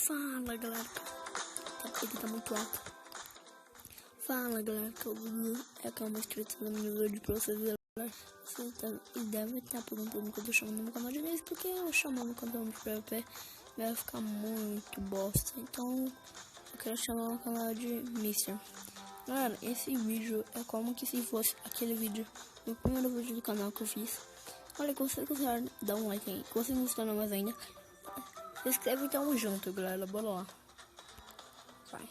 Fala galera, ele tá muito alto. Fala galera, que eu uma inscrição no meu vídeo pra vocês verem. Vocês devem estar perguntando que eu tô chamando no canal de vez, porque eu chamando no canal de PvP vai ficar muito bosta. Então eu quero chamar no canal de Mister. Galera, esse vídeo é como que se fosse aquele vídeo, o primeiro vídeo do canal que eu fiz. Olha, se você quiser dar um like aí, se você não gostou mais ainda, se inscreve e tamo junto, galera, bora lá. Vai.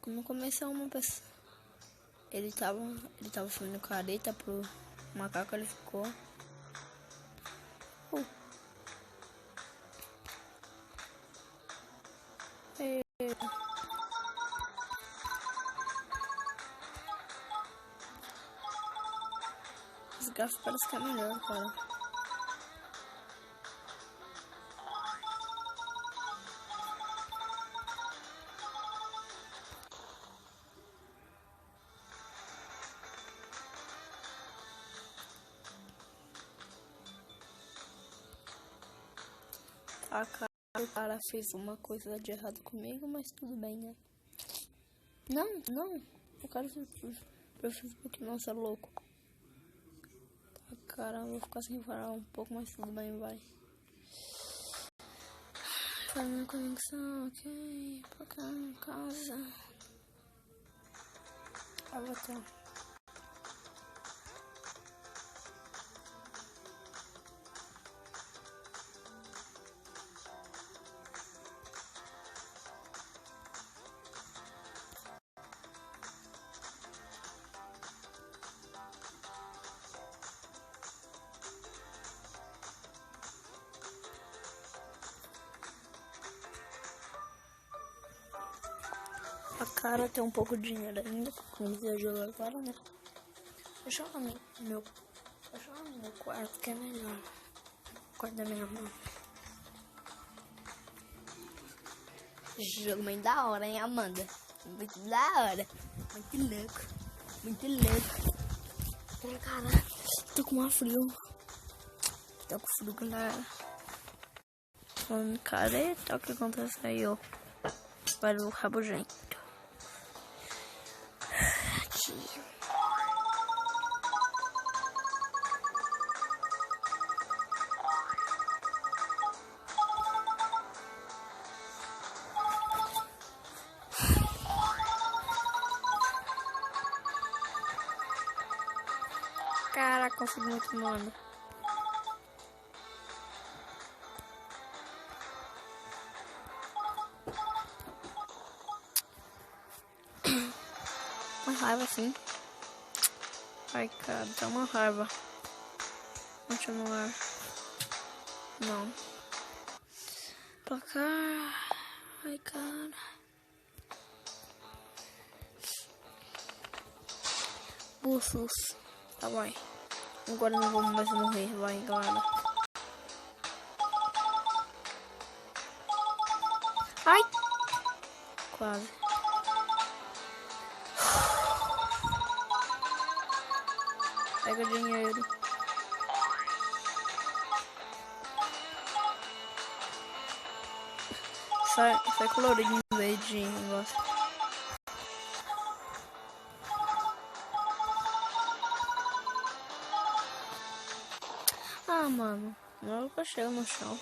No começo uma pessoa, ele tava fazendo careta pro macaco, ele ficou. Os gráficos parecem que é melhor, cara. O cara fez uma coisa de errado comigo, mas tudo bem, né? Não. O cara fez pro Facebook, nossa, louco. Tá, cara, vou ficar sem falar um pouco, mas tudo bem, vai. Fazendo conexão, ok. Pra cá em casa. Avatar. A cara tem um pouco de dinheiro ainda, como eu jogar agora, né? Deixa eu lá no meu quarto, que é melhor. O quarto da minha irmã. Jogo bem da hora, hein, Amanda? Muito da hora. Muito louco. Muito louco. Ai, cara, tô com uma frio. Tô com frio, galera. Falando careta, o que acontece aí, ó? Para o rabugento. Caraca, consegui muito, mano. Uma raiva assim. Ai, cara, dá uma raiva. Continuar. Não. Placar. Ai, cara. Bussos. Tá, vai. Agora não vamos mais morrer. Vai, galera. Ai. Quase. Pega dinheiro. Sai colorido em vez de negócio. Ah, mano. Logo que eu chego no chão.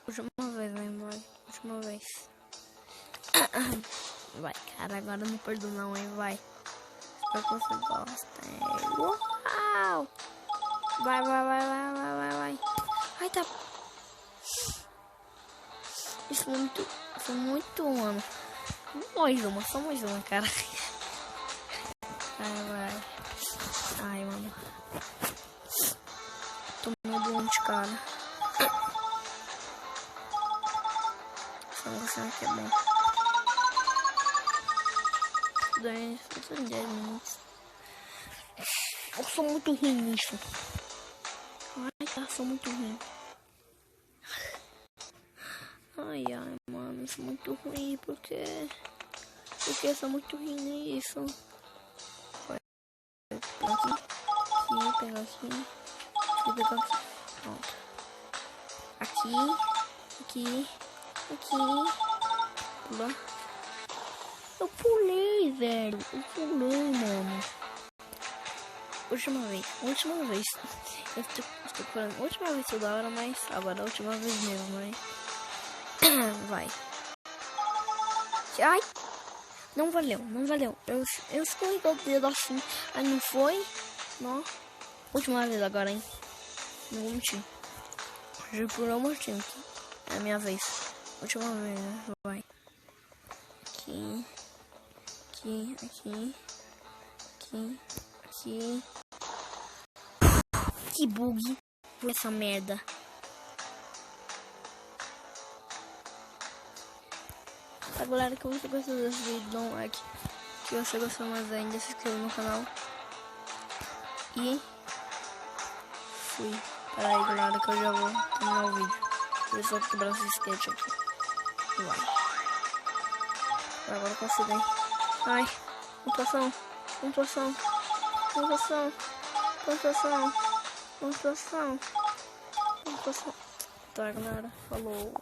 Última vez, vai embora. Última vez. Vai, cara, agora não perdo não, hein, vai. Espero que você goste. Uau! Vai. Ai, tá. Isso foi muito, mano. Só mais uma, cara. Vai. Ai, mano. Tô meio doente, cara. Essa aqui é bom. Daí, 10 minutos. Eu sou muito ruim nisso. Ai, tá, sou muito ruim. Ai, mano, sou muito ruim, porque eu sou muito ruim nisso. Vai. Pegar aqui, pegar aqui. E pegar aqui. Pronto. Aqui. Pula. Eu pulei, velho. Eu pulei, mano. Última vez. Eu estou falando última vez toda hora, mas agora a última vez mesmo, mas... Vai. Ai! Não valeu. Eu escorreguei o dedo assim. Aí não foi. Não. Última vez agora, hein? Não vou mentir. Já por um motivo. É a minha vez. Última vez, né? Vai. Aqui. Que bug. Essa merda. Tá, galera, que você gostou desse vídeo, dá um like. Se você gostou mais ainda, se inscreva no canal. E fui. Pera aí, galera, que eu já vou terminar o vídeo. Eu só quebrar esse skate aqui. Vai. Agora eu consigo, hein? Ai, pontuação. Tá, galera, falou.